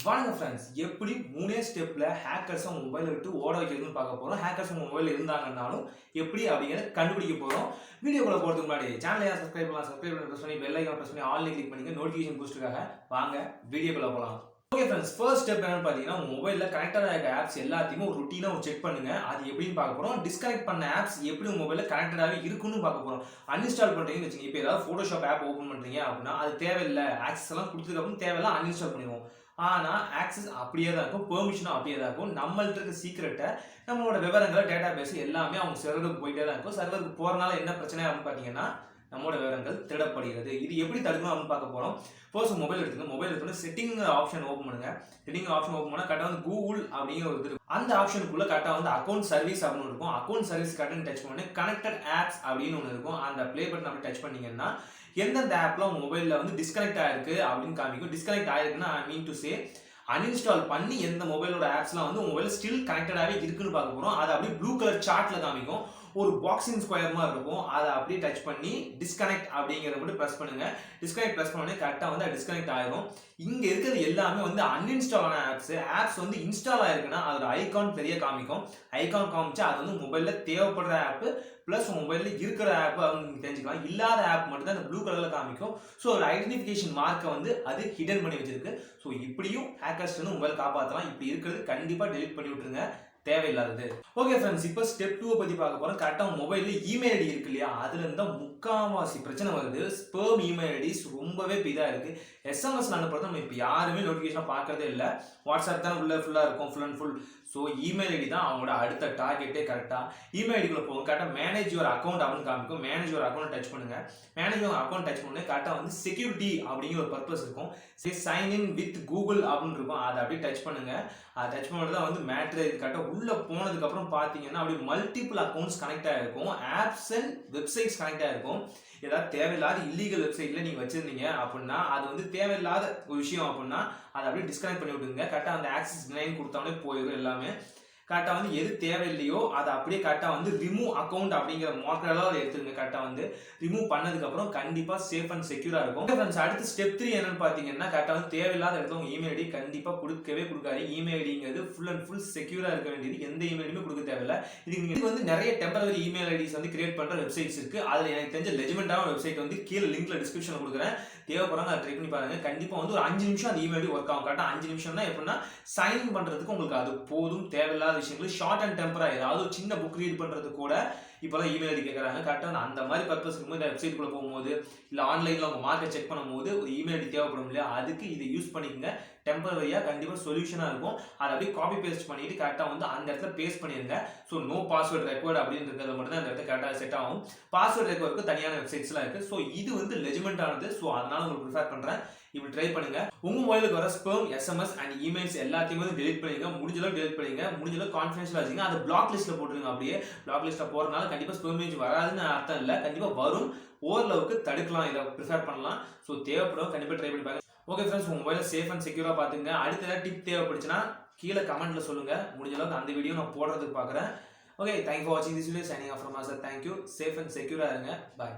வணக்கம் ஃப்ரெண்ட்ஸ், எப்படி 3 ஸ்டெப்ல ஹேக்கர்ஸ் உங்க மொபைலை விட்டு ஓட வைக்கிறதுன்னு பார்க்க போறோம். ஹேக்கர்ஸ் உங்க மொபைல் இருந்தாங்கன்னாலும் எப்படி அப்படிங்கிறத கண்டுபிடிக்க போறோம். வீடியோக்குள்ள போறதுக்கு முன்னாடி சேனலை சப்ஸ்கிரைப் பண்ணலாம். சப்ஸ்கிரைப் பிரஸ் பண்ணி பெல் ஐகான் பிரஸ் பண்ணி ஆல்ல கிளிக் பண்ணிங்க நோட்டிஃபிகேஷன் பூஸ்டுக்காக. வாங்க வீடியோக்குள்ள போலாம். ஓகே ஃப்ரெண்ட்ஸ், ஃபர்ஸ்ட் ஸ்டெப் என்னன்னு பார்த்தீங்கன்னா உங்க மொபைல்ல கனெக்டட் ஆகிற ஆப்ஸ் எல்லாத்தையுமே ஒரு ருட்டீனா செக் பண்ணுங்க. அது எப்படின்னு பார்க்க போறோம். டிஸ்கனெக்ட் பண்ண ஆப்ஸ் எப்படி உங்க மொபைல்ல கனெக்டடாகவே இருக்குன்னு பார்க்க போறோம். அன்இன்ஸ்டால் பண்றீங்கன்னு வச்சுங்க. இப்போ ஏதாவது போட்டோஷாப் ஆப் ஓப்பன் பண்றீங்க அப்படின்னா அது தேவையில்லை, ஆக்சஸ் எல்லாம் கொடுத்ததுக்கு அப்புறம் தேவையில்லை அன்இன்ஸ்டால் பண்ணிடுவோம். ஆனா ஆக்சஸ் அப்படியே தான் இருக்கும், பெர்மிஷனும் அப்படியே தான் இருக்கும். நம்மள்ட்ட இருக்க சீக்கிரட்டை, நம்மளோட விவரங்களை, டேட்டா பேஸ் எல்லாமே அவங்க சர்வருக்கு போயிட்டே தான் இருக்கும். சர்வருக்கு போறதுனால என்ன பிரச்சனை அப்படின்னு பார்த்தீங்கன்னா நம்மளோட விவரங்கள் திருடப்படுகிறது. இது எப்படி தடுக்கணும் அப்படின்னு பார்க்க போறோம். ஃபர்ஸ்ட் மொபைல் எடுத்துங்க. மொபைல் எடுத்துட்டு செட்டிங் ஆப்ஷன் ஓப்பன் பண்ணுங்க. செட்டிங் ஆப்ஷன் ஓப்பன் பண்ணா கரெக்டாக வந்து கூகுள் அப்படிங்கிற ஒரு இது, அந்த ஆப்ஷனுக்குள்ள கரெக்டாக வந்து அக்கௌண்ட் சர்வீஸ் அப்படின்னு இருக்கும். அக்கௌண்ட் சர்வீஸ் கரெக்டாக டச் பண்ணி கனெக்டட் ஆப்ஸ் அப்படின்னு ஒன்று இருக்கும். அந்த ப்ளே பட்டன் அப்படி டச் பண்ணீங்கன்னா எந்தெந்த ஆப்ல உங்க மொபைல்ல வந்து டிஸ்கனெக்ட் ஆயிருக்கு அப்படின்னு காமிக்கும். டிஸ்கனெக்ட் ஆயிருக்குன்னா ஐ மீன் டு சே அன்இன்ஸ்டால் பண்ணி எந்த மொபைலோட ஆப்ஸ்லாம் வந்து மொபைல் ஸ்டில் கனெக்டடாகவே இருக்குன்னு பார்க்க போகிறோம். அது அப்படியே ப்ளூ கலர் சார்ட்ல காமிக்கும். ஒரு பாக்ஸிங் ஸ்கொயர் மாதிரி இருக்கும். அதை அப்படியே டச் பண்ணி டிஸ்கனெக்ட் அப்படிங்கிறத மட்டும் ப்ரெஸ் பண்ணுங்க. டிஸ்கனெக்ட் ப்ரெஸ் பண்ணி கரெக்டாக வந்து டிஸ்கனெக்ட் ஆயிரும். இங்கே இருக்கிறது எல்லாமே வந்து அன்இன்ஸ்டால் ஆன ஆப்ஸ் வந்து இன்ஸ்டால் ஆயிருக்குன்னா அதோட ஐகான் பெரிய காமிக்கும். ஐகான் காமிச்சா அது வந்து மொபைலில் தேவைப்படுற ஆப் ப்ளஸ் மொபைலில் இருக்கிற ஆப் அவங்க தெரிஞ்சுக்கலாம். இல்லாத ஆப் மட்டும் தான் இந்த ப்ளூ கலரில் காமிக்கும். ஸோ ஒரு ஐடென்டிஃபிகேஷன் மார்க்கை வந்து அது ஹிடன் பண்ணி வச்சிருக்கு. ஸோ இப்படியும் ஹேக்கர்ஸ் வந்து மொபைல் காப்பாற்றலாம். இப்படி இருக்கிறது கண்டிப்பாக டெலிட் பண்ணி விட்டுருங்க, தேவையில்லாதது. ஓகே ஃப்ரெண்ட்ஸ், இப்போ ஸ்டெப் 2 பத்தி பார்க்க போறோம். கரெக்டாக மொபைல்ல இமெயில் ஐடி இருக்கு இல்லையா, அதுல இருந்தா முக்காவாசி பிரச்சனை வருது. ஸ்பேம் இமெயில் ஐடிஸ் ரொம்பவே இதா இருக்கு. எஸ்எம்எஸ் அனுப்புறது நம்ம இப்போ யாருமே நோட்டிஃபிகேஷன் பார்க்கறதே இல்லை. வாட்ஸ்அப் தான் உள்ள ஃபுல்லா இருக்கும், full and full. So email ID தான் அவங்களோட அடுத்த டார்கெட்டே. கரெக்டாக இமெயில் ஐடிக்குள்ள போகும். கரெக்டாக மேனேஜ் யுவர் அக்கௌண்ட் அப்படின்னு காமிக்கும். மேனேஜ் யுவர் அக்கௌண்ட் டச் பண்ணுங்க. மேனேஜ் யுவர் அக்கௌண்ட் டச் பண்ணி கரெக்டாக வந்து செக்யூரிட்டி அப்படிங்கிற ஒரு பர்பஸ் இருக்கும். சைன் இன் வித் கூகுள் அப்படின்னு இருக்கும். அதை அப்படியே டச் பண்ணுங்க. அதை டச் பண்ணுறது தான் வந்து மேட்ரு. கரெக்டாக உள்ள போனதுக்கு அப்புறம் பார்த்தீங்கன்னா அப்படியே மல்டிபிள் அக்கௌண்ட்ஸ் கனெக்ட் ஆகிருக்கும். ஆப்ஸ் அண்ட் வெப்சைட்ஸ் கனெக்ட் ஆகிருக்கும். ஏதாவது தேவையில்லாத இல்லீகல் வெப்சைட்ல நீங்க வச்சிருந்தீங்க அப்படின்னா அது வந்து தேவையில்லாத ஒரு விஷயம் அப்படின்னா அதை அப்படியே டிஸ்கனெக்ட் பண்ணி விட்டுருங்க. கரெக்டாக அந்த ஆக்சஸ் டினைன் கொடுத்தாலே போயிடும் எல்லாமே. கரெக்டாக வந்து எது தேவையில்லையோ அதை அப்படியே கரெக்டாக வந்து ரிமூவ் அக்கௌண்ட் அப்படிங்கிற மார்க்கெல்லாம் அதை எடுத்துருங்க. கரெக்டாக வந்து ரிமூவ் பண்ணதுக்கப்புறம் கண்டிப்பாக சேஃப் அண்ட் செக்யூராக இருக்கும். ஃப்ரெண்ட்ஸ், அடுத்து ஸ்டெப் 3 என்னன்னு பார்த்தீங்கன்னா கரெக்டாக வந்து தேவையில்லாத இடத்துல உங்கள் இமெயில் ஐடி கண்டிப்பாக கொடுக்கவே கொடுக்காது. இமெயில் ஐடிங்கிறது ஃபுல் அண்ட் ஃபுல் செக்யூராக இருக்க வேண்டியது. எந்த இமெயில் ஐடியுமே கொடுக்க தேவையில்லை. இதுக்கு வந்து நிறைய டெம்பரரி இமெயில் ஐடிஸ் வந்து கிரியேட் பண்ணுற வெப்சைட்ஸ் இருக்கு. அதில் எனக்கு தெரிஞ்ச லெஜிமெண்டான வெப்சைட் வந்து கீழே லிங்க்ல டிஸ்கிரிப்ஷனில் கொடுக்குறேன். தேவைப்படுறாங்க அதை ட்ரை பண்ணி பாருங்க. கண்டிப்பாக வந்து ஒரு 5 நிமிஷம் அந்த இமெயில் ஐடி ஒர்க் ஆகும். கரெக்டாக 5 நிமிஷம் தான். எப்படின்னா சைன் இன் பண்ணுறதுக்கு உங்களுக்கு அது போதும். தேவையில்லாத விஷயங்கள் ஷார்ட் அண்ட் டெம்பரா ஏதாவது சின்ன புக் ரீட் பண்றது கூட இப்போதான் இமெயில் ஐடி கேட்கறாங்க. கரெக்டாக அந்த மாதிரி பர்பஸ் இருக்கும்போது இந்த வெப்சைட் குள்ள போகும்போது இல்லை ஆன்லைன்ல உங்க மார்க்கெட் செக் பண்ணும்போது ஒரு இமெயில் ஐடி தேவைப்படும் இல்லையா, அதுக்கு இதை யூஸ் பண்ணிக்கங்க. டெம்பரரியா கண்டிப்பாக சொல்யூஷனா இருக்கும். அதை அப்படியே காப்பி பேஸ்ட் பண்ணிட்டு கரெக்டாக வந்து அந்த இடத்துல பேஸ்ட் பண்ணிருங்க. ஸோ நோ பாஸ்வேர்ட் ரெக்வயர்ட் அப்படின்றது மட்டும் தான் அந்த இடத்துல கரெக்டாக செட் ஆகும். பாஸ்வேர்ட் ரெக்வயர்டுக்கு தனியான வெப்சைட்ஸ்லாம் இருக்கு. ஸோ இது வந்து லெஜிமெண்ட் ஆனது. ஸோ அதனால உங்களுக்கு ப்ரிஃபர் பண்றேன். இப்படி ட்ரை பண்ணுங்க. உங்க மொபைலுக்கு வர ஸ்பேம், எஸ்எம்எஸ் அண்ட் இமெயில்ஸ் எல்லாத்தையும் வந்து டெலிட் பண்ணுங்க. முடிஞ்சளவு டெலிட் பண்ணுங்க. முடிஞ்சளவு கான்ஃபிடன்ஷியலா வச்சுங்க. அதை பிளாக் லிஸ்ட்ல போட்டுருங்க. அப்படியே பிளாக் லிஸ்ட்ல போறதுனால கண்டிப்பா ஸ்பேம் இமெயில் வராதுன்னு அர்த்தம் இல்லை. கண்டிப்பா வரும். ஓரளவுக்கு தடுக்கலாம். இதை ப்ரிஃபர் பண்ணலாம். ஸோ தேவைப்படும், கண்டிப்பா ட்ரை பண்ணி பாருங்க. ஓகே ஃப்ரெண்ட்ஸ், உங்க மொபைலை சேஃப் அண்ட் செக்யூரா பாத்துங்க. அடுத்த ஏதாவது டிப் தேவைப்படுச்சுன்னா கீழே கமெண்ட்ல சொல்லுங்க. முடிஞ்ச அளவுக்கு அந்த வீடியோ நான் போடுறதுக்கு பாக்குறேன். ஓகே, தேங்க்யூ ஃபார் வாட்சிங் this video. Signing off from AZAR. Thank you. Safe and செக்யூரா இருங்க. பாய்.